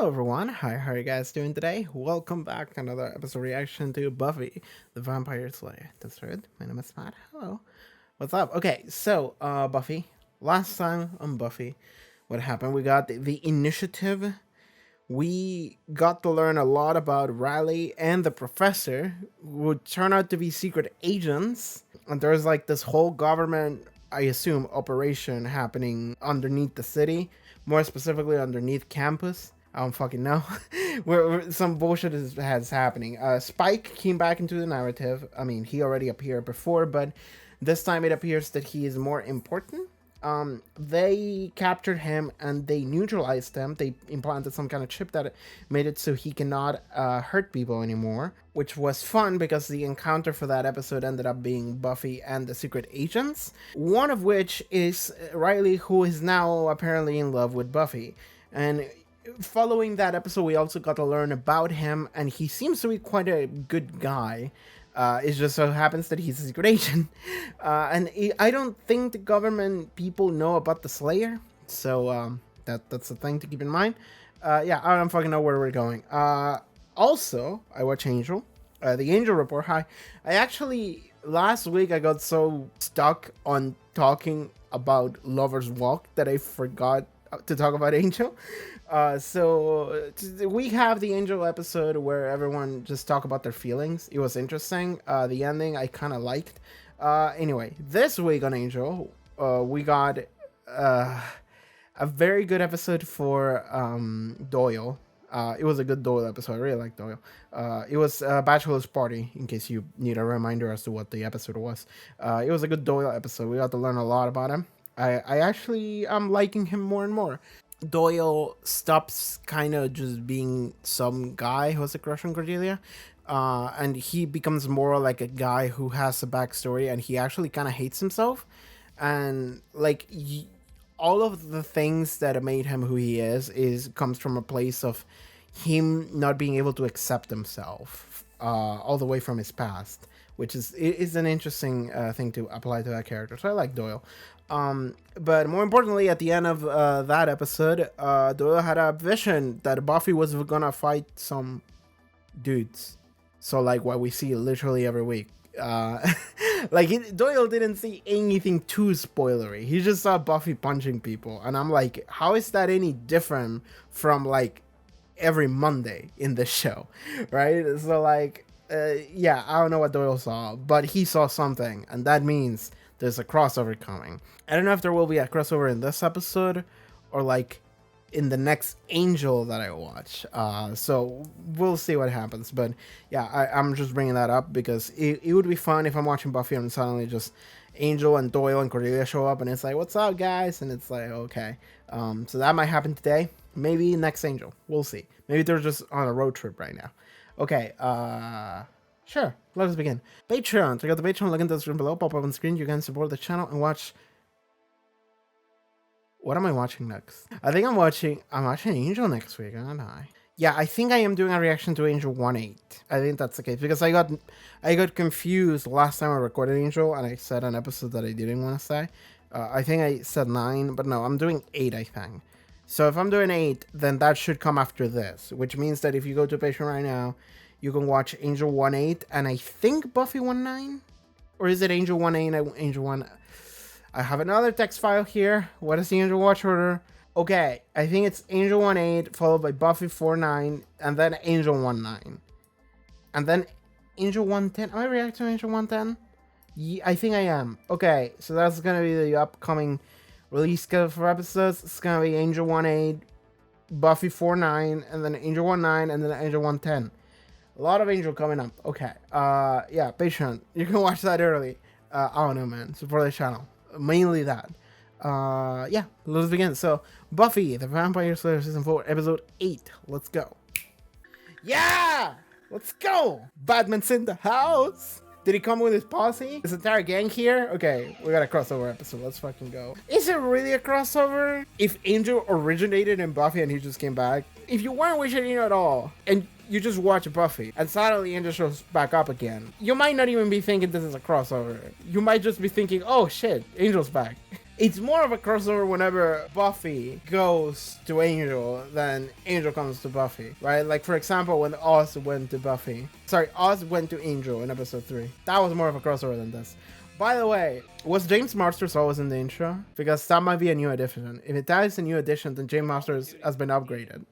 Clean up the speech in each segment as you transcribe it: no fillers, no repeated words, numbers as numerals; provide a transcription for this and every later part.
Hello everyone, hi, how are you guys doing today? Welcome back to another episode reaction to Buffy the Vampire Slayer. That's right, my name is Matt. Hello. What's up? Okay, so Buffy. Last time on Buffy, what happened? We got the initiative. We got to learn a lot about Riley and the professor, who would turn out to be secret agents. And there's like this whole government, I assume, operation happening underneath the city, more specifically underneath campus. I don't fucking know. where some bullshit has happening. Spike came back into the narrative. I mean, he already appeared before, but this time it appears that he is more important. They captured him and they neutralized him. They implanted some kind of chip that made it so he cannot hurt people anymore, which was fun because the encounter for that episode ended up being Buffy and the secret agents, one of which is Riley, who is now apparently in love with Buffy. And following that episode, we also got to learn about him, and he seems to be quite a good guy. It just so happens that he's a secret agent. I don't think the government people know about the Slayer, so that's a thing to keep in mind. Yeah, I don't fucking know where we're going. Also, I watch Angel. The Angel Report. Hi. I actually, last week I got so stuck on talking about Lover's Walk that I forgot to talk about Angel. So we have the Angel episode where everyone just talk about their feelings. It was interesting. The ending I kind of liked. Anyway, this week on Angel, we got a very good episode for Doyle. It was a good Doyle episode. I really liked Doyle. It was a bachelor's party, in case you need a reminder as to what the episode was. It was a good Doyle episode. We got to learn a lot about him. I actually am liking him more and more. Doyle stops kind of just being some guy who has a crush on Cordelia, and he becomes more like a guy who has a backstory, and he actually kind of hates himself, and like all of the things that made him who he is comes from a place of him not being able to accept himself, all the way from his past, which is an interesting thing to apply to that character. So I like Doyle. But more importantly, at the end of that episode, Doyle had a vision that Buffy was gonna fight some dudes. So like what we see literally every week. Doyle didn't see anything too spoilery. He just saw Buffy punching people, and I'm like, how is that any different from like every Monday in the show, right? So like, yeah, I don't know what Doyle saw, but he saw something, and that means there's a crossover coming. I don't know if there will be a crossover in this episode or like in the next Angel that I watch. So we'll see what happens. But yeah, I'm just bringing that up because it would be fun if I'm watching Buffy and suddenly just Angel and Doyle and Cordelia show up and it's like, what's up, guys? And it's like, okay. So that might happen today. Maybe next Angel. We'll see. Maybe they're just on a road trip right now. Okay. Sure, let us begin. Patreon. Check out the Patreon, link in the description below, pop up on screen. You can support the channel and watch. What am I watching next? I think I'm watching Angel next week, aren't I? Yeah, I think I am doing a reaction to Angel 1-8. I think that's the case because I got confused last time I recorded Angel and I said an episode that I didn't want to say. I think I said 9, but no, I'm doing 8, I think. So if I'm doing 8, then that should come after this, which means that if you go to Patreon right now, you can watch Angel 1-8 and I think Buffy 1-9? Or is it Angel 1-8 and Angel 1? I have another text file here. What is the Angel watch order? Okay, I think it's Angel 1-8 followed by Buffy 4-9 and then Angel 1-9. And then Angel 1-10. Am I reacting to Angel 1-10? Yeah, I think I am. Okay, so that's gonna be the upcoming release schedule for episodes. It's gonna be Angel 1-8, Buffy 4-9, and then Angel 1-9, and then Angel 1-10. A lot of Angel coming up. Okay. Yeah, Patreon. You can watch that early. I don't know, man. Support the channel. Mainly that. Yeah, let's begin. So, Buffy the Vampire Slayer Season 4, Episode 8. Let's go. Yeah! Let's go! Batman's in the house! Did he come with his posse? Is the entire gang here? Okay, we got a crossover episode. Let's fucking go. Is it really a crossover? If Angel originated in Buffy and he just came back? If you weren't wishing it at all, and you just watch Buffy, and suddenly Angel shows back up again, you might not even be thinking this is a crossover. You might just be thinking, oh shit, Angel's back. It's more of a crossover whenever Buffy goes to Angel than Angel comes to Buffy, right? Like, for example, when Oz went to Buffy. Sorry, Oz went to Angel in episode 3. That was more of a crossover than this. By the way, was James Marsters always in the intro? Because that might be a new addition. If that is a new addition, then James Marsters has been upgraded.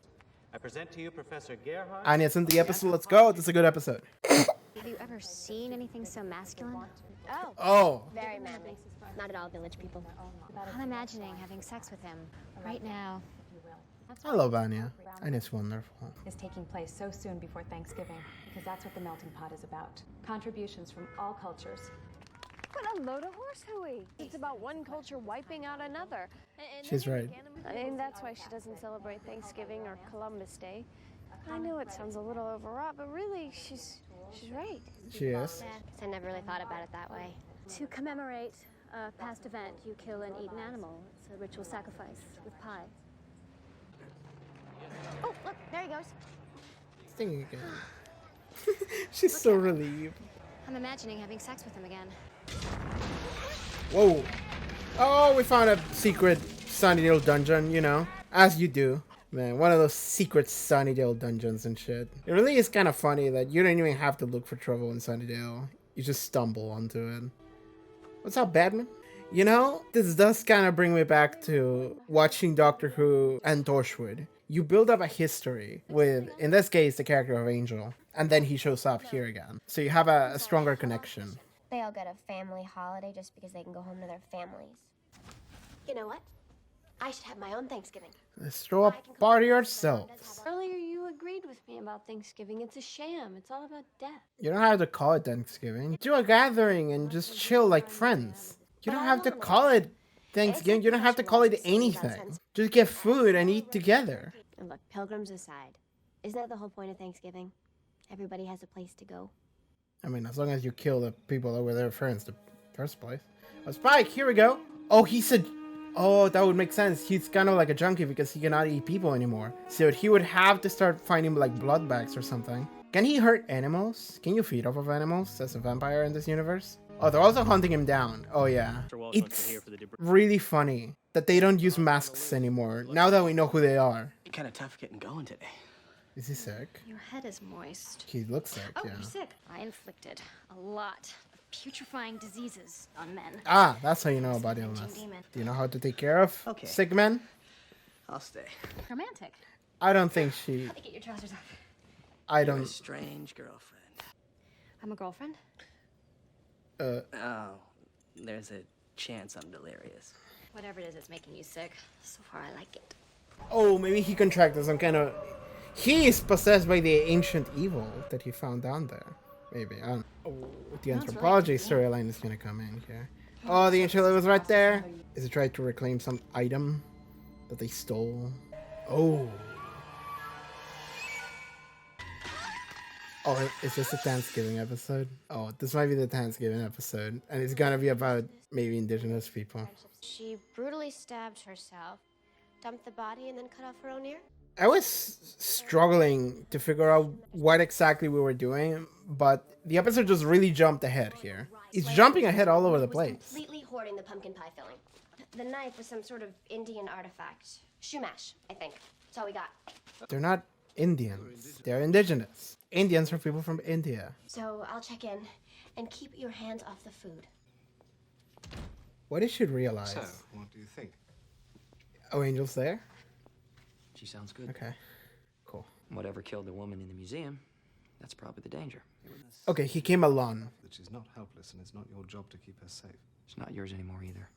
I present to you Professor Gerhardt. And it's in the episode. Let's go. This is a good episode. Have you ever seen anything so masculine? Oh. Very manly. Not at all village people. I'm imagining having sex with him right now. I love Anya. And it's wonderful. Is taking place so soon before Thanksgiving, because that's what the melting pot is about. Contributions from all cultures. What a load of horse hooey. It's about one culture wiping out another. She's right. I mean, that's why she doesn't celebrate Thanksgiving or Columbus Day. I know it sounds a little overwrought, but really, she's right. She is. I never really thought about it that way. To commemorate a past event, you kill and eat an animal. It's a ritual sacrifice with pie. Oh, look, there he goes. Singing again. She's so relieved. I'm imagining having sex with him again. Whoa. Oh, we found a secret Sunnydale dungeon, you know, as you do. Man, one of those secret Sunnydale dungeons and shit. It really is kind of funny that you don't even have to look for trouble in Sunnydale. You just stumble onto it. What's up, Batman? You know, this does kind of bring me back to watching Doctor Who and Torchwood. You build up a history with, in this case, the character of Angel, and then he shows up here again. So you have a stronger connection. They all get a family holiday just because they can go home to their families. You know what? I should have my own Thanksgiving. Let's throw a party yourselves. Earlier, you agreed with me about Thanksgiving. It's a sham. It's all about death. You don't have to call it Thanksgiving. Do a gathering and just chill like friends. You don't have to call it Thanksgiving. You don't have to call it anything. Just get food and eat together. And look, pilgrims aside, isn't that the whole point of Thanksgiving? Everybody has a place to go. I mean, as long as you kill the people that were their friends in the first place. Oh, Spike, here we go. Oh, he said... Oh, that would make sense. He's kind of like a junkie because he cannot eat people anymore. So he would have to start finding like blood bags or something. Can he hurt animals? Can you feed off of animals as a vampire in this universe? Oh, they're also hunting him down. Oh, yeah. It's really funny that they don't use masks anymore, now that we know who they are. Kind of tough getting going today. Is he sick? Your head is moist. He looks sick, Oh, yeah. you're sick. I inflicted a lot of putrefying diseases on men. Ah, that's how you know about illness. Do you know how to take care of sick men? I'll stay. Romantic. I don't think she... Let me get your trousers off. I You're a don't... strange girlfriend. I'm a girlfriend. Oh, there's a chance I'm delirious. Whatever it is that's making you sick. So far, I like it. Oh, maybe he contracted some kind of... He is possessed by the ancient evil that he found down there. Maybe, I don't know. Oh, the anthropology storyline is gonna come in here. Oh, the ancient evil was right there. Is it trying to reclaim some item that they stole? Oh. Oh, is this a Thanksgiving episode? Oh, this might be the Thanksgiving episode. And it's gonna be about maybe indigenous people. She brutally stabbed herself, dumped the body, and then cut off her own ear? I was struggling to figure out what exactly we were doing, but the episode just really jumped ahead here. It's jumping ahead all over the place. Completely hoarding the pumpkin pie filling. The knife was some sort of Indian artifact. Shumash, I think. That's all we got. They're not Indians. They're indigenous. Indians are people from India. So I'll check in and keep your hands off the food. What you should realize... So, what do you think? Oh, Angel's there? She sounds good. Okay, cool. Whatever killed the woman in the museum, that's probably the danger. Okay, he came alone. That she's not helpless and it's not your job to keep her safe. It's not yours anymore either.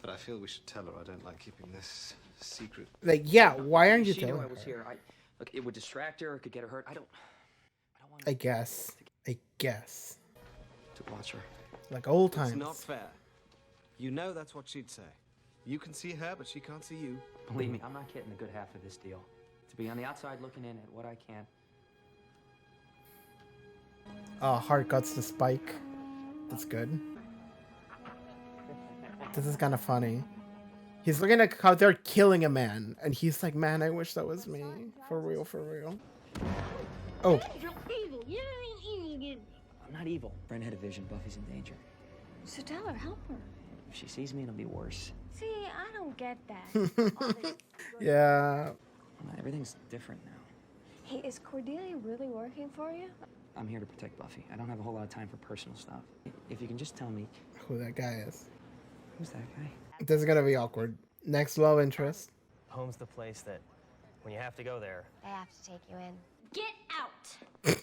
But I feel we should tell her I don't like keeping this secret. Like, yeah, why aren't you She knew telling I was her? here. Look, it would distract her. It could get her hurt. I don't want I guess. to watch her. Like old It's times. not fair. You know that's what she'd say. You can see her, but she can't see you. Believe me, I'm not getting the good half of this deal. To be on the outside looking in at what I can. Oh, hard cuts to Spike. That's good. This is kind of funny. He's looking at how they're killing a man, and he's like, man, I wish that was me. For real, for real. Oh. I'm not evil. Brent had a vision. Buffy's in danger. So tell her, help her. If she sees me, it'll be worse. See, I don't get that. Yeah. Everything's different now. Hey, is Cordelia really working for you? I'm here to protect Buffy. I don't have a whole lot of time for personal stuff. If you can just tell me, Who that guy is. who's that guy? This is gonna be awkward. Next love interest. Home's the place that, when you have to go there, They have to take you in. Get out!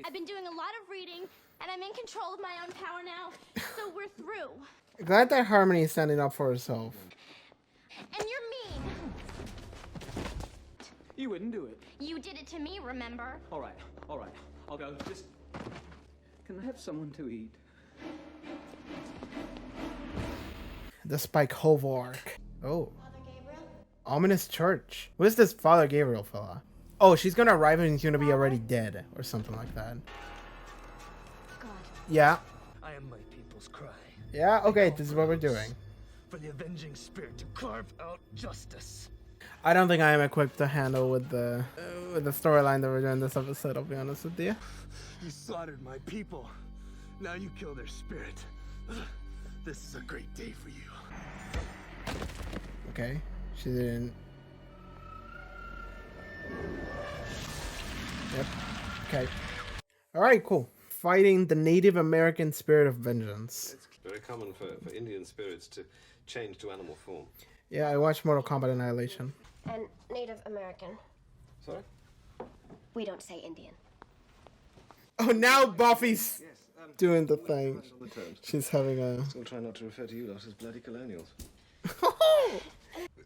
I've been doing a lot of reading, and I'm in control of my own power now, so we're through. Glad that Harmony is standing up for herself. And you're mean. You wouldn't do it. You did it to me, remember? All right. I'll go. Just... Can I have someone to eat? The Spike Hovo arc. Oh. Ominous church. Who is this Father Gabriel fella? Oh, she's gonna arrive and he's gonna be already dead or something like that. God. Yeah. I am my people's cry. Yeah, okay, this is what we're doing. For the avenging spirit to carve out justice. I don't think I am equipped to handle with the storyline that we're doing this episode, I'll be honest with you. You slaughtered my people. Now you kill their spirit. This is a great day for you. Okay, she didn't. Yep. Okay. Alright, cool. Fighting the Native American spirit of vengeance. It's very common for Indian spirits to change to animal form. Yeah, I watched Mortal Kombat Annihilation. And Native American. Sorry? We don't say Indian. Oh, now Buffy's Yes, doing the thing. on the terms. She's having a... Still try not to refer to you lot as bloody colonials.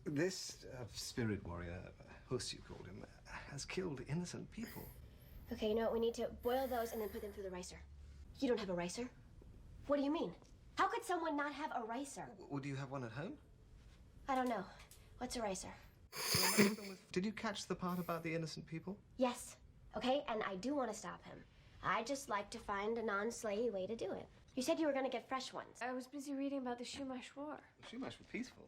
This spirit warrior, Hus you called him, has killed innocent people. Okay, you know what? We need to boil those and then put them through the ricer. You don't have a ricer? What do you mean? How could someone not have a ricer? Would you have one at home? I don't know. What's a ricer? Did you catch the part about the innocent people? Yes. Okay, and I do want to stop him. I just like to find a non-slayey way to do it. You said you were going to get fresh ones. I was busy reading about the Shumash War. The Shumash were peaceful.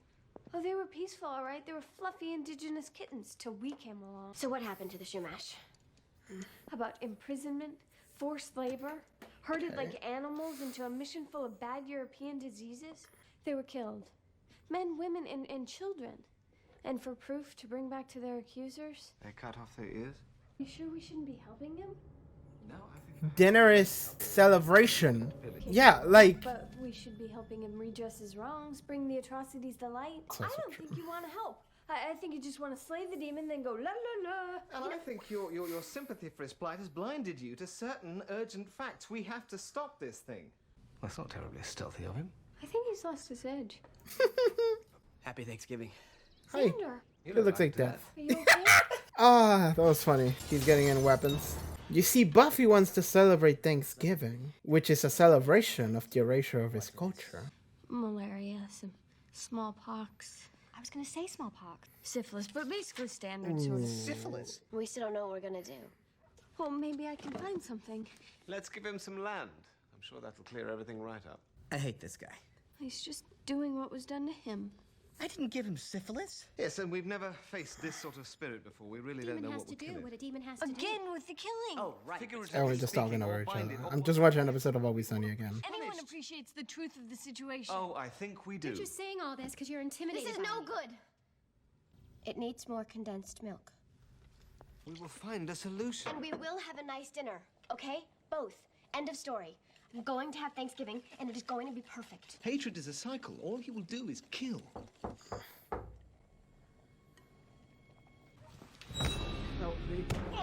Oh, they were peaceful, all right. They were fluffy indigenous kittens till we came along. So what happened to the Shumash? About imprisonment, forced labor, herded like animals into a mission full of bad European diseases. They were killed. Men, women, and children. And for proof to bring back to their accusers. They cut off their ears? You sure we shouldn't be helping him? No, I think... Dinner is celebration. Yeah, like... But we should be helping him redress his wrongs, bring the atrocities to light. I don't think you want to help. I think you just want to slay the demon, then go la la la. And I think your sympathy for his plight has blinded you to certain urgent facts. We have to stop this thing. That's not terribly stealthy of him. I think he's lost his edge. Happy Thanksgiving. Hey, Xander, it looks like death. are you okay? Ah, that was funny. He's getting in weapons. You see, Buffy wants to celebrate Thanksgiving, which is a celebration of the erasure of his culture. Malaria, some smallpox. I was gonna say smallpox. Syphilis, but basically standard sort of. Syphilis? We still don't know what we're going to do. Well, maybe I can find something. Let's give him some land. I'm sure that'll clear everything right up. I hate this guy. He's just doing what was done to him. I didn't give him syphilis. Yes, and we've never faced this sort of spirit before. We really don't know what will kill it. a demon has to Again with the killing. Oh, right. Oh, we're just talking over each other. I'm just watching an episode of Always Sunny again. Anyone appreciates the truth of the situation. Oh, I think we do. You're just saying all this because you're intimidated. This is no good. It needs more condensed milk. We will find a solution. And we will have a nice dinner, okay? Both. End of story. I'm going to have Thanksgiving, and it is going to be perfect. Hatred is a cycle. All he will do is kill.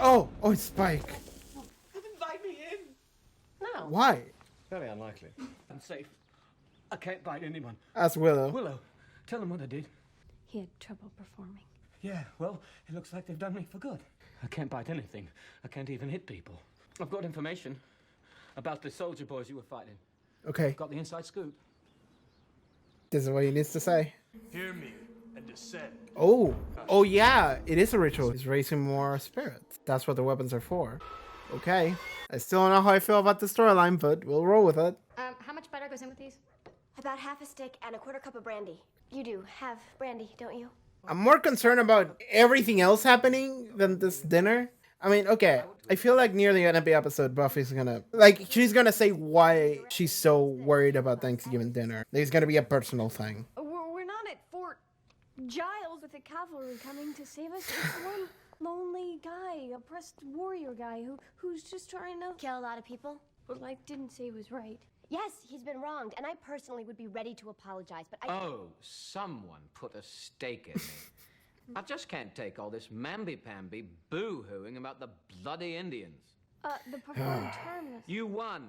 Oh, it's Spike. Invite me in. No. Why? Very unlikely. I'm safe. I can't bite anyone. Ask Willow. Willow, tell them what I did. He had trouble performing. Yeah, well, it looks like they've done me for good. I can't bite anything. I can't even hit people. I've got information about the soldier boys you were fighting. Okay, Got the inside scoop. this is what he needs to say. Hear me and descend. Oh yeah, it is a ritual. It's raising more spirits. That's what the weapons are for. Okay, I still don't know how I feel about the storyline, but we'll roll with it. How much butter goes in with these? About half a stick and a quarter cup of brandy. You do have brandy, don't you? I'm more concerned about everything else happening than this dinner. I mean, okay. I feel like near the end of the episode, Buffy's gonna like she's gonna say why she's so worried about Thanksgiving dinner. There's gonna be a personal thing. We're not at Fort Giles with the cavalry coming to save us. It's one lonely guy, oppressed warrior guy who's just trying to Kill a lot of people? But life didn't say he was right. Yes, he's been wronged, and I personally would be ready to apologize, but I... Oh, someone put a stake in me. I just can't take all this mamby-pamby boo-hooing about the bloody Indians. The preferred term is... You won,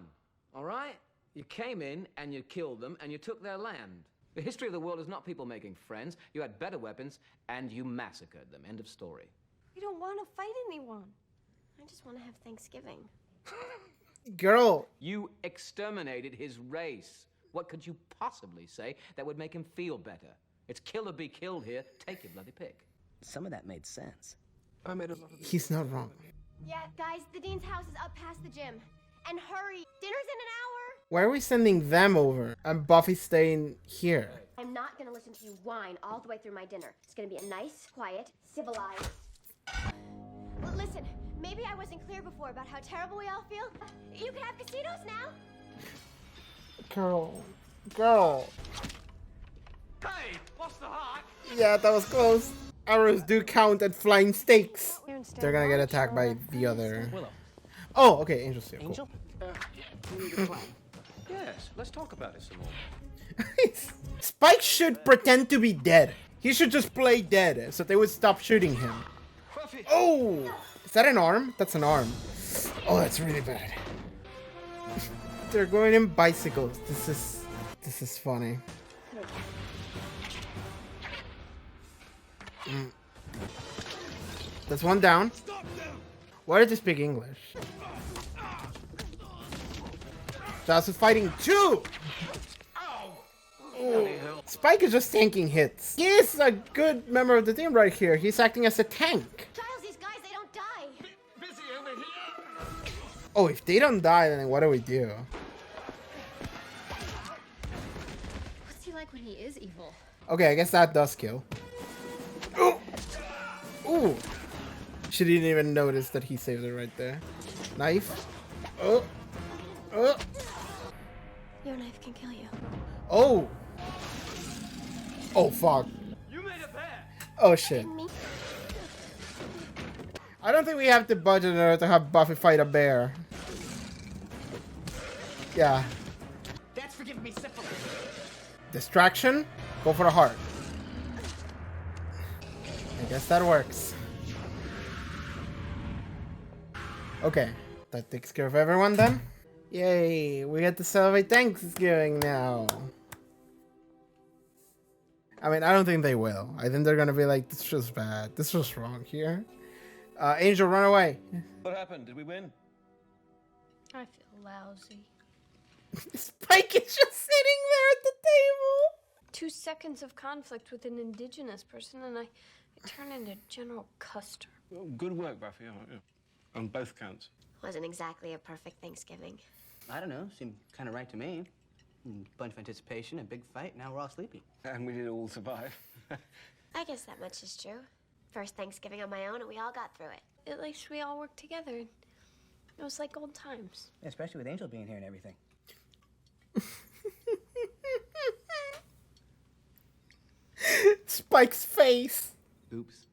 all right? You came in and you killed them and you took their land. The history of the world is not people making friends. You had better weapons and you massacred them. End of story. We don't want to fight anyone. I just want to have Thanksgiving. Girl. You exterminated his race. What could you possibly say that would make him feel better? It's kill or be killed here. Take your bloody pick. Some of that made sense. I made a lot of this. He's not wrong. Yeah, guys, the dean's house is up past the gym. And hurry, dinner's in an hour! Why are we sending them over and Buffy staying here? I'm not gonna listen to you whine all the way through my dinner. It's gonna be a nice, quiet, civilized... Listen, maybe I wasn't clear before about how terrible we all feel. You can have casinos now! Girl. Hey, what's the heart? Yeah, that was close. Arrows do count at flying stakes. They're gonna get attacked by the other... Willow. Oh, okay, Angel Steel. Angel? Cool. We need a plan. Yes, let's talk about it some more. Spike should pretend to be dead. He should just play dead so they would stop shooting him. Oh! Is that an arm? That's an arm. Oh, that's really bad. They're going in bicycles. This is funny. That's one down. Why did they speak English? Joss is fighting two! Ooh. Spike is just tanking hits. He is a good member of the team right here. He's acting as a tank. Giles, these guys, they don't die! Busy over here. Oh, if they don't die, then what do we do? What's he like when he is evil? Okay, I guess that does kill. Ooh! Ooh! She didn't even notice that he saved it right there. Knife. Oh! Oh! Your knife can kill you. Oh! Oh, fuck. You made a bear. Oh, shit. I don't think we have the budget in order to have Buffy fight a bear. Yeah. That's for giving me syphilis. Distraction? Go for the heart. I guess that works. Okay. That takes care of everyone then. Yay, we get to celebrate Thanksgiving now. I mean, I don't think they will. I think they're gonna be like, this was bad. This was wrong here. Angel, run away. What happened? Did we win? I feel lousy. Spike is just sitting there at the table. 2 seconds of conflict with an indigenous person and I turn into General Custer. Well, good work, Buffy. On both counts. Wasn't exactly a perfect Thanksgiving. I don't know. Seemed kind of right to me. Bunch of anticipation, a big fight. Now we're all sleepy. And we did all survive. I guess that much is true. First Thanksgiving on my own, and we all got through it. At least we all worked together. It was like old times. Especially with Angel being here and everything. Spike's face. Oops.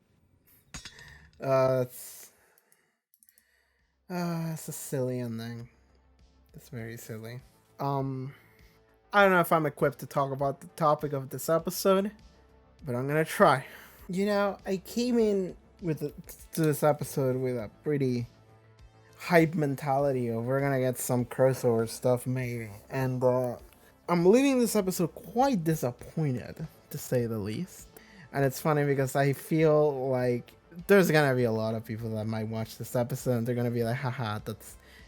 It's a silly ending. That's very silly. I don't know if I'm equipped to talk about the topic of this episode, but I'm gonna try. You know, I came in to this episode with a pretty hype mentality of we're gonna get some crossover stuff maybe, and I'm leaving this episode quite disappointed, to say the least. And it's funny because I feel like there's gonna be a lot of people that might watch this episode and they're gonna be like, haha,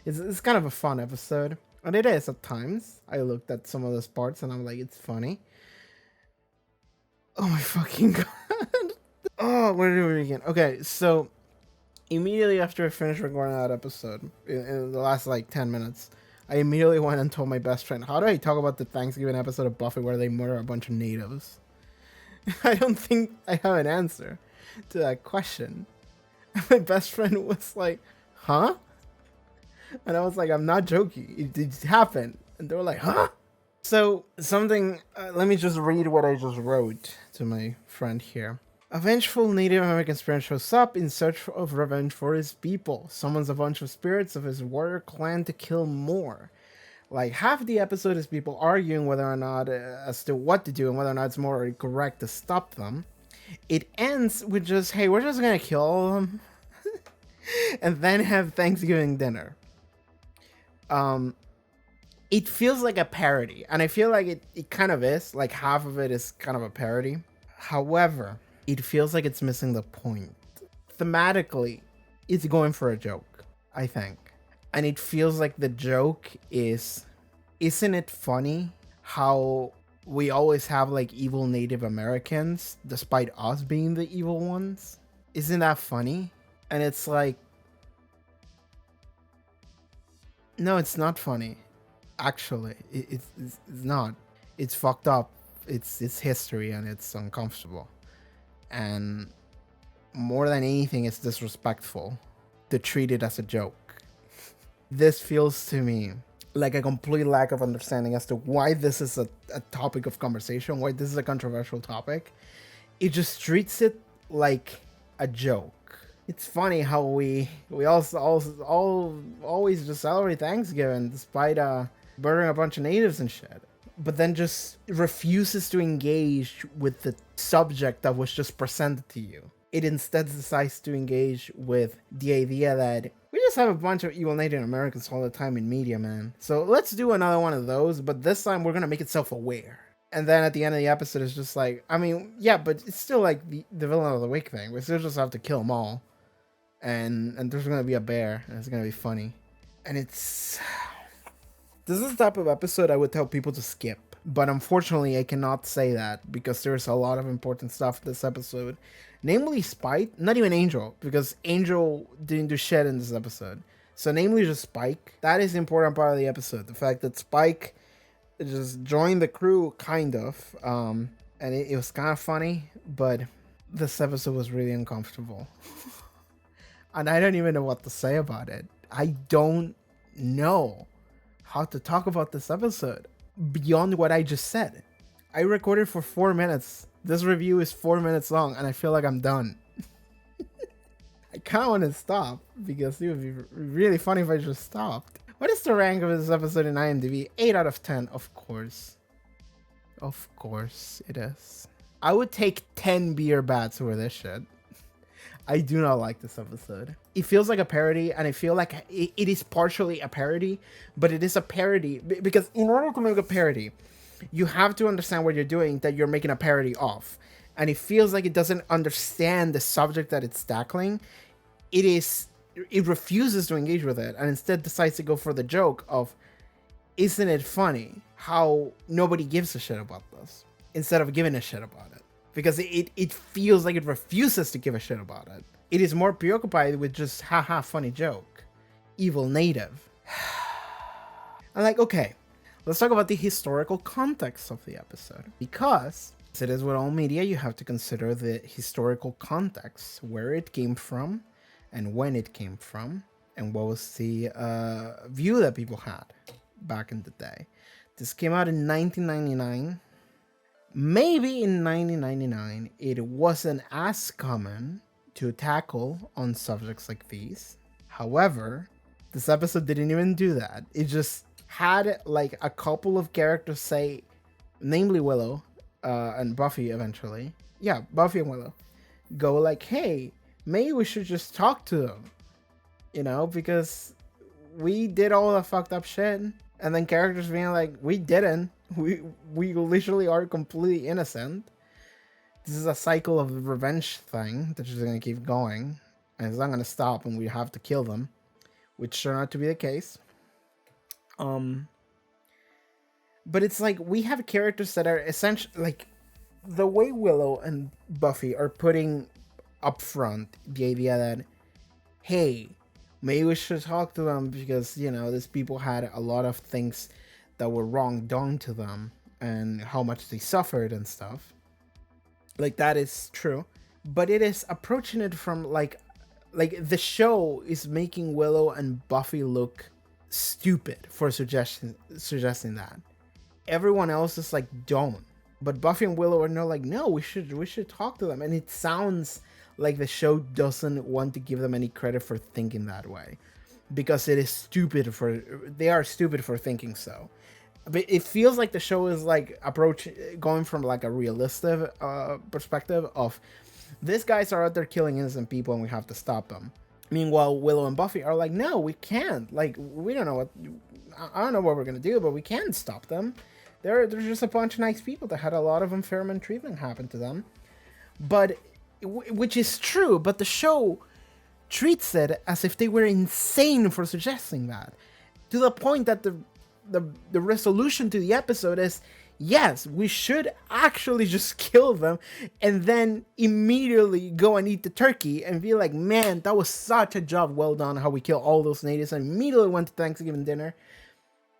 it's kind of a fun episode. And it is at times. I looked at some of those parts and I'm like, it's funny. Oh my fucking god. Oh, where did we begin? Okay, so immediately after I finished recording that episode, in the last like 10 minutes, I immediately went and told my best friend, how do I talk about the Thanksgiving episode of Buffy where they murder a bunch of natives? I don't think I have an answer to that question. My best friend was like, huh? And I was like, I'm not joking. It happened. And they were like, huh? So something, let me just read what I just wrote to my friend here. A vengeful Native American spirit shows up in search of revenge for his people. Summons a bunch of spirits of his warrior clan to kill more. Like, half the episode is people arguing whether or not, as to what to do and whether or not it's morally correct to stop them. It ends with just, hey, we're just gonna kill them. And then have Thanksgiving dinner. It feels like a parody, and I feel like it kind of is. Like, half of it is kind of a parody. However, it feels like it's missing the point. Thematically, it's going for a joke, I think. And it feels like the joke is, isn't it funny how we always have like evil Native Americans despite us being the evil ones? Isn't that funny? And it's like, no, it's not funny. Actually, it's not. It's fucked up. It's history and it's uncomfortable. And more than anything, it's disrespectful to treat it as a joke. This feels to me like a complete lack of understanding as to why this is a topic of conversation, why this is a controversial topic. It just treats it like a joke. It's funny how we also always just celebrate Thanksgiving despite murdering a bunch of natives and shit, but then just refuses to engage with the subject that was just presented to you. It instead decides to engage with the idea that we just have a bunch of evil Native Americans all the time in media, man. So let's do another one of those, but this time we're gonna make it self-aware. And then at the end of the episode, it's just like, I mean, yeah, but it's still like the villain of the week thing. We still just have to kill them all. And there's gonna be a bear, and it's gonna be funny. And it's... This is the type of episode I would tell people to skip. But unfortunately, I cannot say that because there's a lot of important stuff in this episode. Namely Spike, not even Angel, because Angel didn't do shit in this episode. So namely just Spike. That is the important part of the episode. The fact that Spike just joined the crew, kind of. And it was kind of funny, but this episode was really uncomfortable. And I don't even know what to say about it. I don't know how to talk about this episode beyond what I just said. I recorded for 4 minutes. This review is 4 minutes long, and I feel like I'm done. I kind of want to stop because it would be really funny if I just stopped. What is the rank of this episode in IMDb? 8 out of 10, of course. Of course it is. I would take 10 beer bats over this shit. I do not like this episode. It feels like a parody, and I feel like it is partially a parody, but it is a parody because in order to make a parody, you have to understand what you're doing, that you're making a parody of. And it feels like it doesn't understand the subject that it's tackling. It refuses to engage with it and instead decides to go for the joke of, isn't it funny how nobody gives a shit about this instead of giving a shit about it? Because it feels like it refuses to give a shit about it. It is more preoccupied with just haha funny joke. Evil native. I'm like, okay, let's talk about the historical context of the episode. Because as it is with all media, you have to consider the historical context, where it came from and when it came from and what was the view that people had back in the day. This came out in 1999. Maybe in 1999, it wasn't as common to tackle on subjects like these. However, this episode didn't even do that. It just had like a couple of characters say, namely Willow and Buffy eventually. Yeah, Buffy and Willow go like, hey, maybe we should just talk to them. You know, because we did all the fucked up shit. And then characters being like, we didn't. We literally are completely innocent. This is a cycle of revenge thing that's just gonna keep going, and it's not gonna stop, and we have to kill them, which turned out to be the case. But it's like we have characters that are essentially like the way Willow and Buffy are putting up front the idea that, hey, maybe we should talk to them because, you know, these people had a lot of things that were wrong done to them and how much they suffered and stuff. Like, that is true. But it is approaching it from like like the show is making Willow and Buffy look stupid for suggesting that. Everyone else is like, don't. But Buffy and Willow are not like, no, we should talk to them. And it sounds like the show doesn't want to give them any credit for thinking that way, because it is stupid they are stupid for thinking so. But it feels like the show is like going from like a realistic perspective of, these guys are out there killing innocent people and we have to stop them. Meanwhile, Willow and Buffy are like, no, we can't. Like, we don't know I don't know what we're gonna do, but we can't stop them. They're just a bunch of nice people that had a lot of unfair treatment happen to them. But, which is true, but the show treats it as if they were insane for suggesting that. To the point that the resolution to the episode is, yes, we should actually just kill them and then immediately go and eat the turkey and be like, man, that was such a job well done how we kill all those natives, and immediately went to Thanksgiving dinner.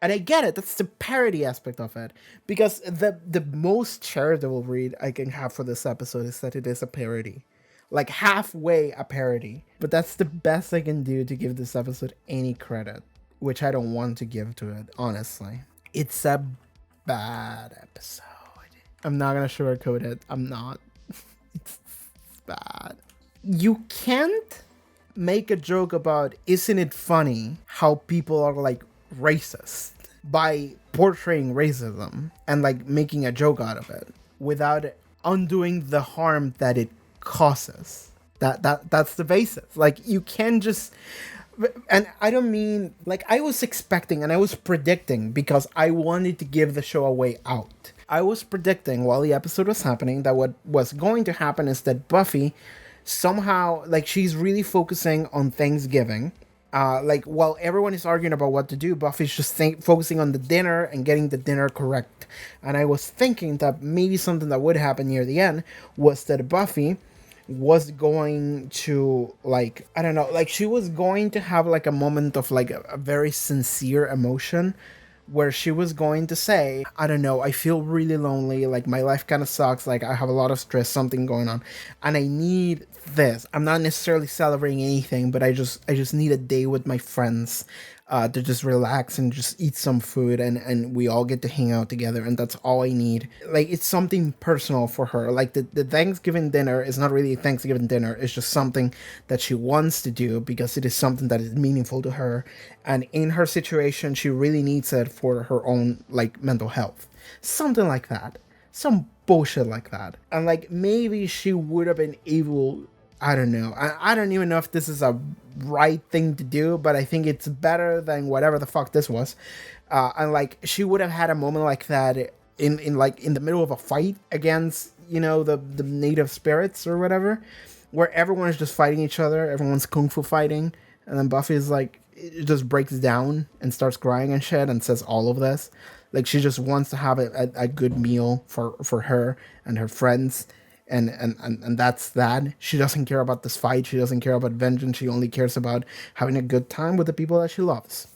And I get it, that's the parody aspect of it. Because the most charitable read I can have for this episode is that it is a parody. Like halfway a parody. But that's the best I can do to give this episode any credit, which I don't want to give to it, honestly. It's a bad episode. I'm not gonna sugarcoat it. I'm not. It's bad. You can't make a joke about, isn't it funny how people are like racist, by portraying racism and like making a joke out of it without undoing the harm that it causes. That's the basis. Like, you can just, and I don't mean, like, I was expecting and I was predicting, because I wanted to give the show a way out. I was predicting while the episode was happening that what was going to happen is that Buffy somehow, like, she's really focusing on Thanksgiving. Like, while everyone is arguing about what to do, Buffy's just focusing on the dinner and getting the dinner correct. And I was thinking that maybe something that would happen near the end was that Buffy was going to, like, I don't know, like, she was going to have like a moment of like a very sincere emotion, where she was going to say, I don't know, I feel really lonely, like my life kind of sucks, like I have a lot of stress, something going on, and I need this. I'm not necessarily celebrating anything, but I just need a day with my friends to just relax and just eat some food, and we all get to hang out together, and that's all I need. Like, it's something personal for her. Like, the Thanksgiving dinner is not really a Thanksgiving dinner, it's just something that she wants to do because it is something that is meaningful to her, and in her situation she really needs it for her own, like, mental health. Something like that. Some bullshit like that. And like, maybe she would have been able, I don't know. I don't even know if this is a right thing to do, but I think it's better than whatever the fuck this was. And like, she would have had a moment like that in the middle of a fight against, you know, the native spirits or whatever, where everyone is just fighting each other, everyone's kung fu fighting, and then Buffy's like, it just breaks down and starts crying and shit and says all of this. Like, she just wants to have a good meal for her and her friends. And that's that. She doesn't care about this fight. She doesn't care about vengeance. She only cares about having a good time with the people that she loves.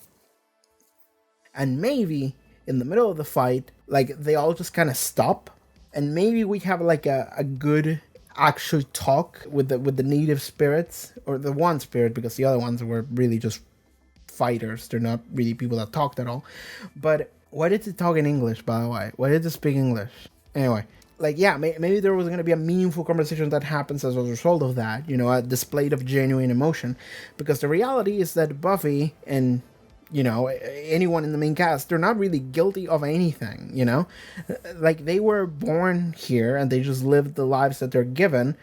And maybe in the middle of the fight, like, they all just kind of stop. And maybe we have like a good actual talk with the native spirits, or the one spirit, because the other ones were really just fighters. They're not really people that talked at all. But why did they talk in English, by the way? Why did they speak English? Anyway. Like, yeah, maybe there was going to be a meaningful conversation that happens as a result of that, you know, a display of genuine emotion. Because the reality is that Buffy and, you know, anyone in the main cast, they're not really guilty of anything, you know? Like, they were born here and they just lived the lives that they're given.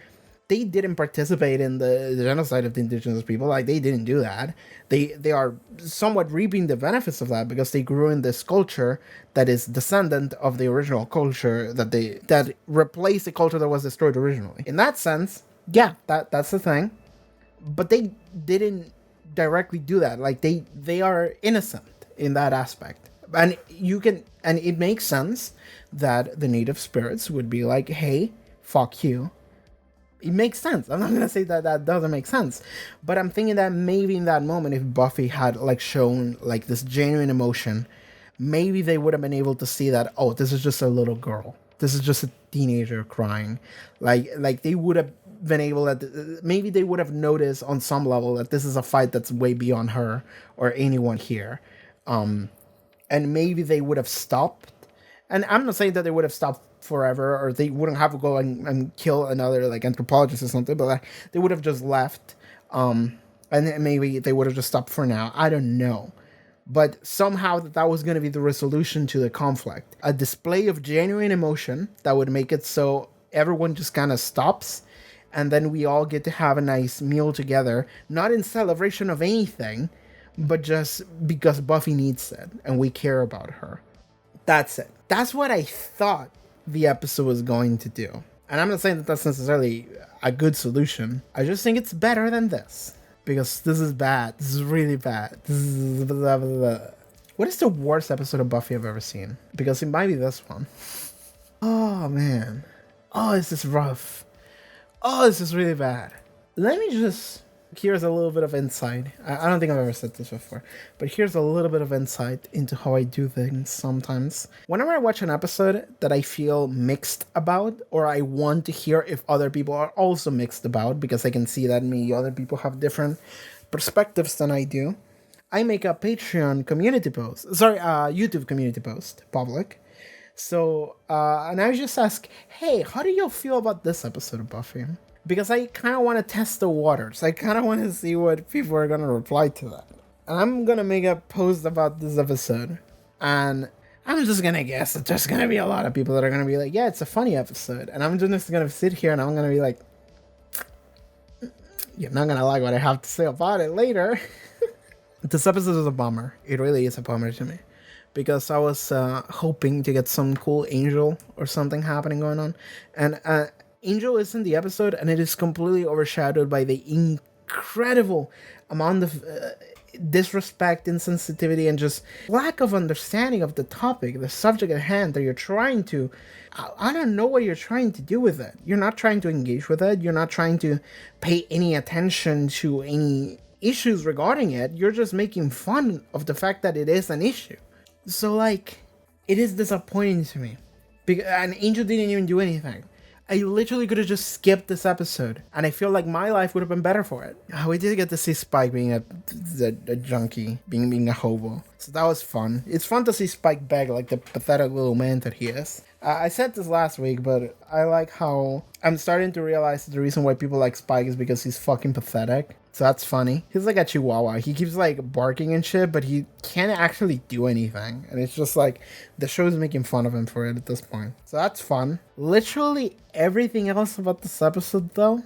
They didn't participate in the genocide of the indigenous people. Like, they didn't do that. They are somewhat reaping the benefits of that because they grew in this culture that is descendant of the original culture that replaced the culture that was destroyed originally. In that sense, yeah, that's the thing. But they didn't directly do that. Like, they are innocent in that aspect. And it makes sense that the native spirits would be like, hey, fuck you. It makes sense. I'm not going to say that doesn't make sense. But I'm thinking that maybe in that moment, if Buffy had like shown like this genuine emotion, maybe they would have been able to see that, oh, this is just a little girl. This is just a teenager crying. Like they would have been able to, maybe they would have noticed on some level that this is a fight that's way beyond her or anyone here. And maybe they would have stopped. And I'm not saying that they would have stopped forever, or they wouldn't have to go and kill another like anthropologist or something, but like, they would have just left. And then maybe they would have just stopped for now. I don't know. But somehow that was going to be the resolution to the conflict. A display of genuine emotion that would make it so everyone just kind of stops, and then we all get to have a nice meal together, not in celebration of anything, but just because Buffy needs it and we care about her. That's it. That's what I thought the episode was going to do. And I'm not saying that that's necessarily a good solution. I just think it's better than this. Because this is bad. This is really bad. This is blah, blah, blah. What is the worst episode of Buffy I've ever seen? Because it might be this one. Oh, man. Oh, this is rough. Oh, this is really bad. Let me just... Here's a little bit of insight. I don't think I've ever said this before, but here's a little bit of insight into how I do things sometimes. Whenever I watch an episode that I feel mixed about, or I want to hear if other people are also mixed about, because I can see that maybe other people have different perspectives than I do, I make a Patreon community post. Sorry, YouTube community post, public. So, and I just ask, hey, how do you feel about this episode of Buffy? Because I kind of want to test the waters. I kind of want to see what people are going to reply to that. And I'm going to make a post about this episode. And I'm just going to guess that there's going to be a lot of people that are going to be like, yeah, it's a funny episode. And I'm just going to sit here and I'm going to be like, you're not going to like what I have to say about it later. This episode is a bummer. It really is a bummer to me. Because I was hoping to get some cool Angel or something happening going on. And Angel is in the episode, and it is completely overshadowed by the incredible amount of disrespect, insensitivity, and just lack of understanding of the topic, the subject at hand that you're trying to... I don't know what you're trying to do with it. You're not trying to engage with it. You're not trying to pay any attention to any issues regarding it. You're just making fun of the fact that it is an issue. So, like, it is disappointing to me. And Angel didn't even do anything. I literally could have just skipped this episode, and I feel like my life would have been better for it. We did get to see Spike being a junkie, being a hobo, so that was fun. It's fun to see Spike beg like the pathetic little man that he is. I said this last week, but I like how I'm starting to realize that the reason why people like Spike is because he's fucking pathetic. So that's funny. He's like a chihuahua. He keeps like barking and shit, but he can't actually do anything. And it's just like the show's making fun of him for it at this point. So that's fun. Literally everything else about this episode though,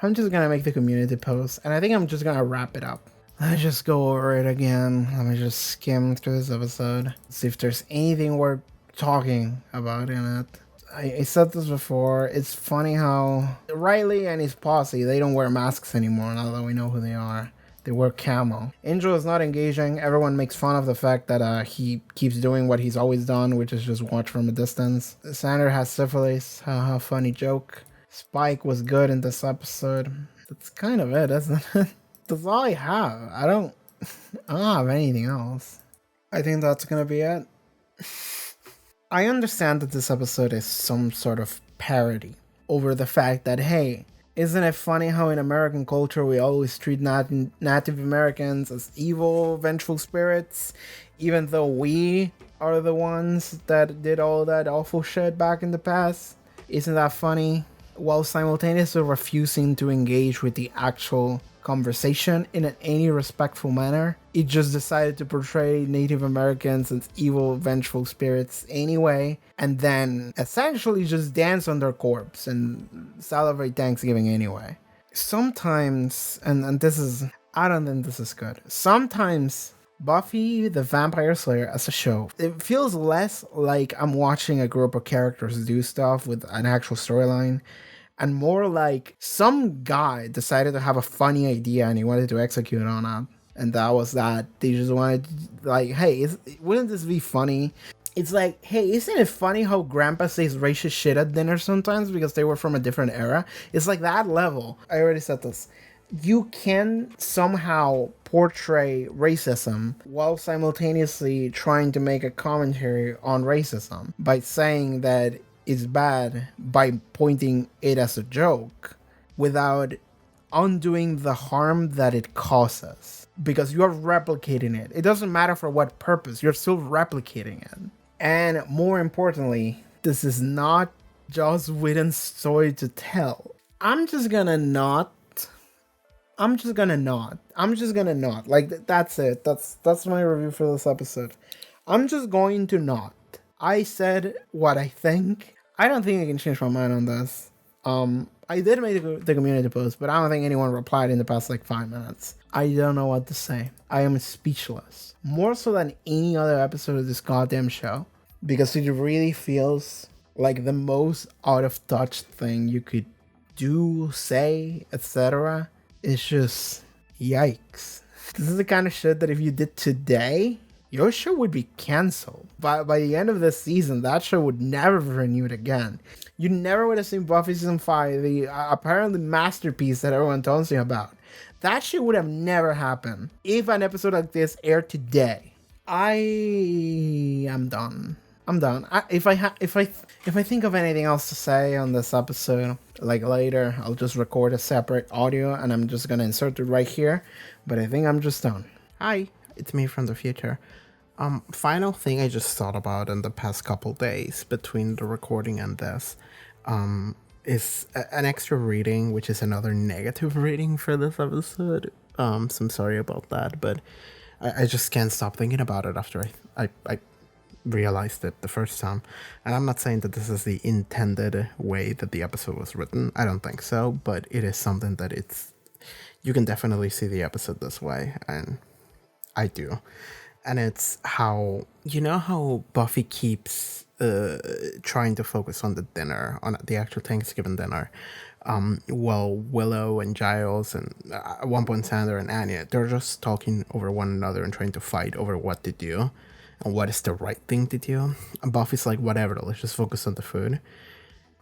I'm just gonna make the community post. And I think I'm just gonna wrap it up. Let's just go over it again. Let me just skim through this episode. See if there's anything worth talking about in it. I said this before, it's funny how Riley and his posse, they don't wear masks anymore now that we know who they are. They wear camo. Angel is not engaging. Everyone makes fun of the fact that he keeps doing what he's always done, which is just watch from a distance. Sander has syphilis. Haha, funny joke. Spike was good in this episode. That's kind of it, isn't it? That's all I have. I don't have anything else. I think that's gonna be it. I understand that this episode is some sort of parody over the fact that, hey, isn't it funny how in American culture we always treat Native Americans as evil, vengeful spirits, even though we are the ones that did all that awful shit back in the past? Isn't that funny? While simultaneously refusing to engage with the actual conversation in any respectful manner, it just decided to portray Native Americans as evil, vengeful spirits anyway, and then essentially just dance on their corpse and celebrate Thanksgiving anyway. Sometimes, and this is, I don't think this is good, sometimes Buffy the Vampire Slayer as a show, it feels less like I'm watching a group of characters do stuff with an actual storyline, and more like some guy decided to have a funny idea and he wanted to execute on it. And that was that. They just wanted to, like, hey, wouldn't this be funny? It's like, hey, isn't it funny how Grandpa says racist shit at dinner sometimes because they were from a different era? It's like that level. I already said this. You can somehow portray racism while simultaneously trying to make a commentary on racism by saying that is bad by pointing it as a joke without undoing the harm that it causes, because you're replicating it. It doesn't matter for what purpose, you're still replicating it. And more importantly, this is not Joss Whedon's story to tell. I'm just gonna not. Like, that's it. That's my review for this episode. I'm just going to not. I said what I think. I don't think I can change my mind on this. I did make the community post, but I don't think anyone replied in the past like 5 minutes. I don't know what to say. I am speechless. More so than any other episode of this goddamn show, because it really feels like the most out of touch thing you could do, say, etc. It's just yikes. This is the kind of shit that if you did today, your show would be canceled. By the end of this season, that show would never be renewed again. You never would have seen Buffy season 5, the apparently masterpiece that everyone tells you about. That shit would have never happened if an episode like this aired today. I am done. I'm done. If I think of anything else to say on this episode, like later, I'll just record a separate audio and I'm just gonna insert it right here. But I think I'm just done. Hi, it's me from the future. Final thing I just thought about in the past couple days between the recording and this, is an extra reading, which is another negative reading for this episode. So I'm sorry about that, but I just can't stop thinking about it after I realized it the first time. And I'm not saying that this is the intended way that the episode was written. I don't think so, but it is something that you can definitely see the episode this way, and I do. And it's how, you know how Buffy keeps trying to focus on the dinner, on the actual Thanksgiving dinner, while Willow and Giles and at one point Xander and Anya, they're just talking over one another and trying to fight over what to do and what is the right thing to do. And Buffy's like, whatever, let's just focus on the food.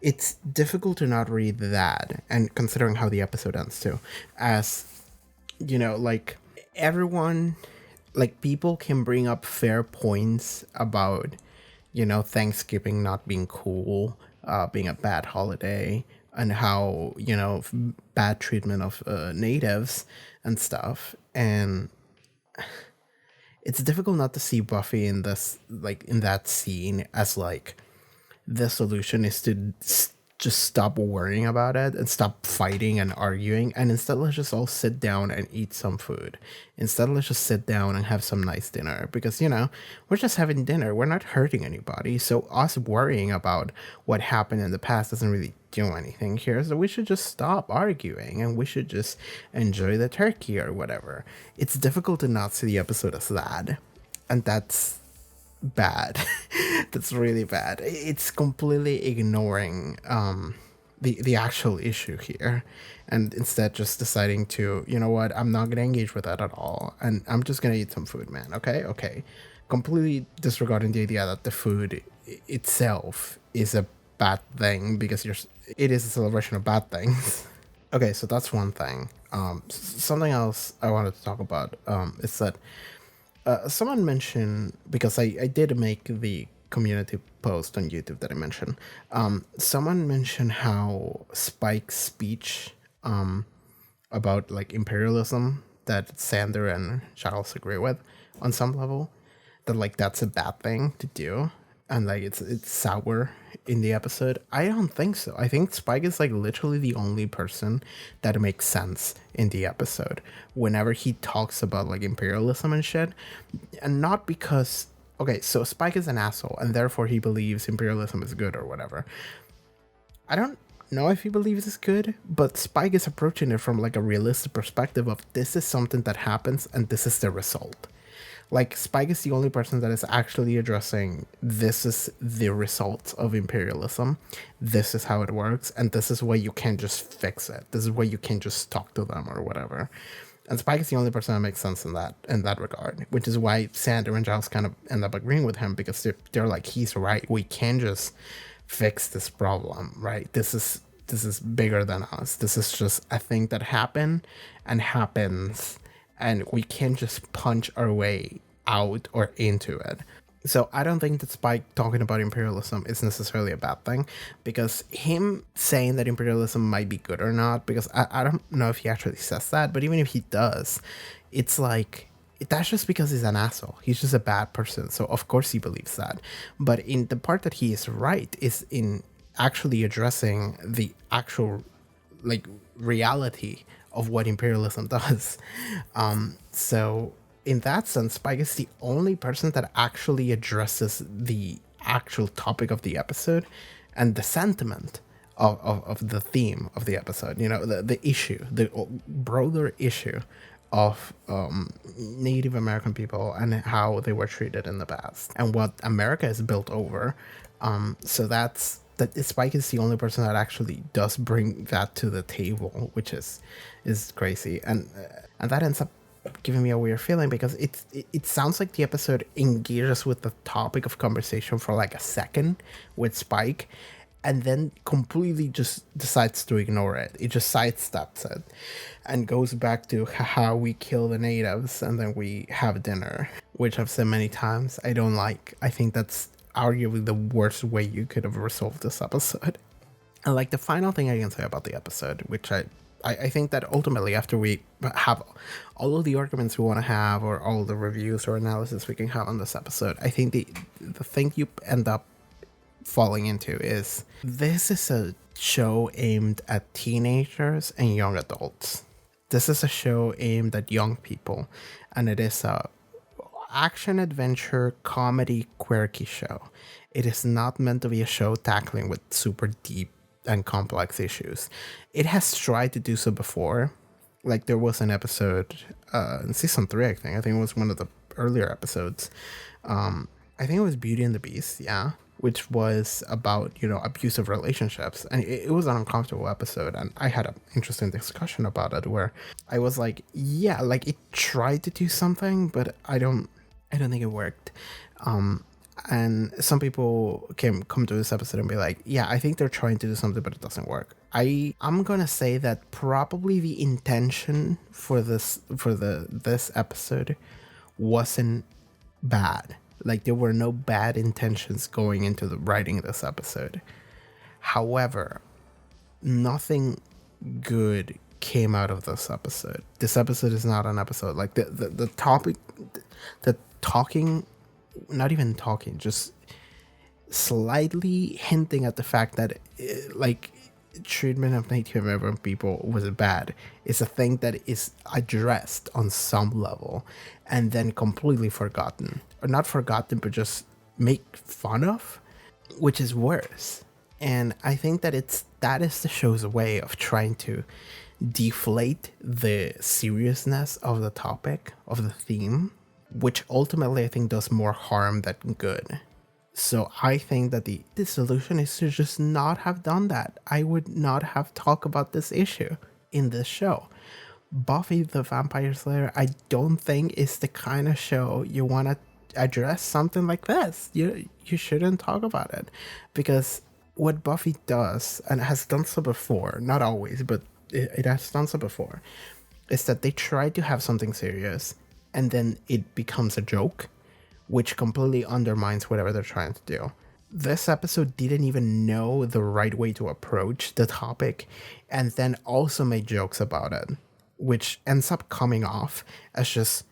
It's difficult to not read that, and considering how the episode ends too, as, you know, like, everyone, like, people can bring up fair points about, you know, Thanksgiving not being cool, being a bad holiday, and how, you know, bad treatment of natives and stuff. And it's difficult not to see Buffy in this, like, in that scene as, like, the solution is to just stop worrying about it and stop fighting and arguing, and instead let's just all sit down and eat some food. Instead, let's just sit down and have some nice dinner, because, you know, we're just having dinner, we're not hurting anybody, so us worrying about what happened in the past doesn't really do anything here. So we should just stop arguing and we should just enjoy the turkey or whatever. It's difficult to not see the episode as that, and that's bad. That's really bad. It's completely ignoring the actual issue here, and instead just deciding to, you know what, I'm not gonna engage with that at all, and I'm just gonna eat some food, man. Okay, completely disregarding the idea that the food itself is a bad thing, because it is a celebration of bad things. Okay, so that's one thing. Something else I wanted to talk about is that someone mentioned, because I did make the community post on YouTube that I mentioned, someone mentioned how Spike's speech about, like, imperialism that Xander and Giles agree with on some level, that, like, that's a bad thing to do, and, like, it's sour in the episode. I don't think so. I think Spike is, like, literally the only person that makes sense in the episode whenever he talks about, like, imperialism and shit. And not because, okay, so Spike is an asshole and therefore he believes imperialism is good or whatever. I don't know if he believes it's good, but Spike is approaching it from, like, a realistic perspective of, this is something that happens and this is the result. Like, Spike is the only person that is actually addressing, this is the result of imperialism, this is how it works, and this is why you can't just fix it. This is why you can't just talk to them or whatever. And Spike is the only person that makes sense in that regard, which is why Xander and Giles kind of end up agreeing with him, because they're like, he's right, we can't just fix this problem, right? This is bigger than us. This is just a thing that happened and happens, and we can't just punch our way out or into it. So I don't think that Spike talking about imperialism is necessarily a bad thing, because him saying that imperialism might be good or not, because I don't know if he actually says that, but even if he does, it's like, that's just because he's an asshole. He's just a bad person. So of course he believes that. But in the part that he is right is in actually addressing the actual like reality of what imperialism does. So in that sense, Spike is the only person that actually addresses the actual topic of the episode and the sentiment of the theme of the episode. You know, the issue, the broader issue of Native American people and how they were treated in the past and what America is built over. So that Spike is the only person that actually does bring that to the table, which is crazy, and that ends up giving me a weird feeling, because it sounds like the episode engages with the topic of conversation for like a second with Spike, and then completely just decides to ignore it. It just sidesteps it and goes back to how we kill the natives and then we have dinner, which I've said many times I don't like. I think that's arguably the worst way you could have resolved this episode. And like the final thing I can say about the episode, which I think that ultimately, after we have all of the arguments we want to have, or all the reviews or analysis we can have on this episode, I think the thing you end up falling into is, this is a show aimed at teenagers and young adults. This is a show aimed at young people, and it is a action adventure comedy quirky show. It is not meant to be a show tackling with super deep and complex issues. It has tried to do so before. Like there was an episode in season 3, I think it was one of the earlier episodes. I think it was Beauty and the Beast, yeah, which was about, you know, abusive relationships, and it was an uncomfortable episode, and I had an interesting discussion about it where I was like, yeah, like it tried to do something, but I don't think it worked. And some people can come to this episode and be like, yeah, I think they're trying to do something, but it doesn't work. I'm gonna say that probably the intention for this episode wasn't bad. Like there were no bad intentions going into the writing this episode. However, nothing good came out of this episode. This episode is not an episode like the topic, the talking, not even talking, just slightly hinting at the fact that like treatment of Native American people was bad is a thing that is addressed on some level and then completely forgotten, or not forgotten, but just make fun of, which is worse. And I think that that is the show's way of trying to deflate the seriousness of the topic, of the theme, which ultimately I think does more harm than good. So I think that the solution is to just not have done that. I would not have talked about this issue in this show. Buffy the Vampire Slayer, I don't think is the kind of show you want to address something like this. You shouldn't talk about it, because what Buffy does, and has done so before, not always, but it has done so before, is that they try to have something serious and then it becomes a joke, which completely undermines whatever they're trying to do. This episode didn't even know the right way to approach the topic, and then also made jokes about it, which ends up coming off as just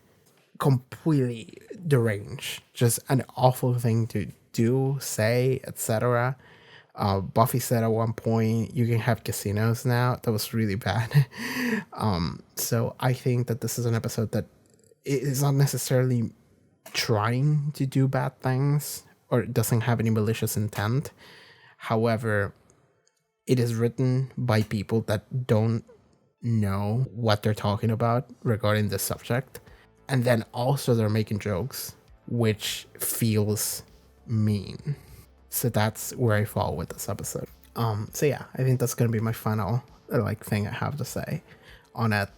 completely deranged, just an awful thing to do, say, etc. Buffy said at one point, you can have casinos now. That was really bad. So I think that this is an episode that is not necessarily trying to do bad things or doesn't have any malicious intent. However, it is written by people that don't know what they're talking about regarding this subject. And then also they're making jokes, which feels mean. So that's where I fall with this episode. So yeah, I think that's gonna be my final thing I have to say on it.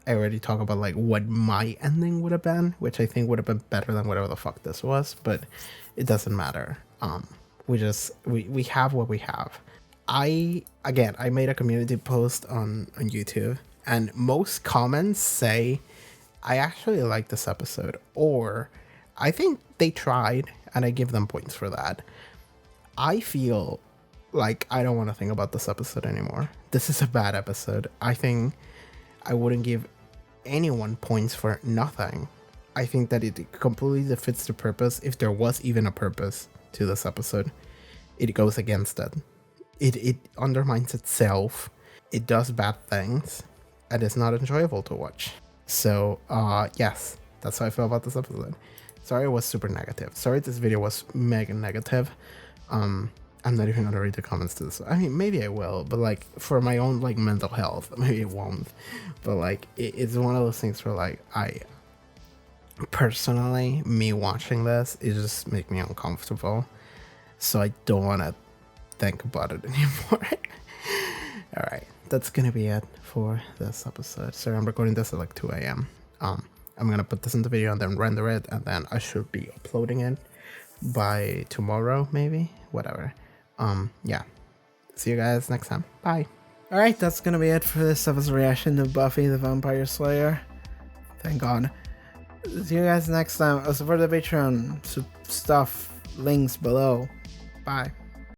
I already talked about what my ending would have been, which I think would have been better than whatever the fuck this was, but it doesn't matter. We have what we have. I made a community post on YouTube, and most comments say I actually like this episode, or I think they tried, and I give them points for that. I feel like I don't want to think about this episode anymore. This is a bad episode. I think I wouldn't give anyone points for nothing. I think that it completely defeats the purpose, if there was even a purpose to this episode. It goes against it. It undermines itself. It does bad things, and it's not enjoyable to watch. So, yes, that's how I feel about this episode. Sorry it was super negative. Sorry this video was mega negative. I'm not even gonna read the comments to this. I mean, maybe I will, but like for my own like mental health, maybe it won't. But like it's one of those things where like I personally, me watching this, it just make me uncomfortable. So I don't want to think about it anymore. All right, that's gonna be it for this episode. So I'm recording this at like 2 a.m. I'm gonna put this in the video and then render it, and then I should be uploading it by tomorrow, maybe, whatever. Yeah, see you guys next time. Bye. All right, that's gonna be it for this episode reaction to Buffy the Vampire Slayer. Thank God. See you guys next time. Support the Patreon stuff, links below. Bye.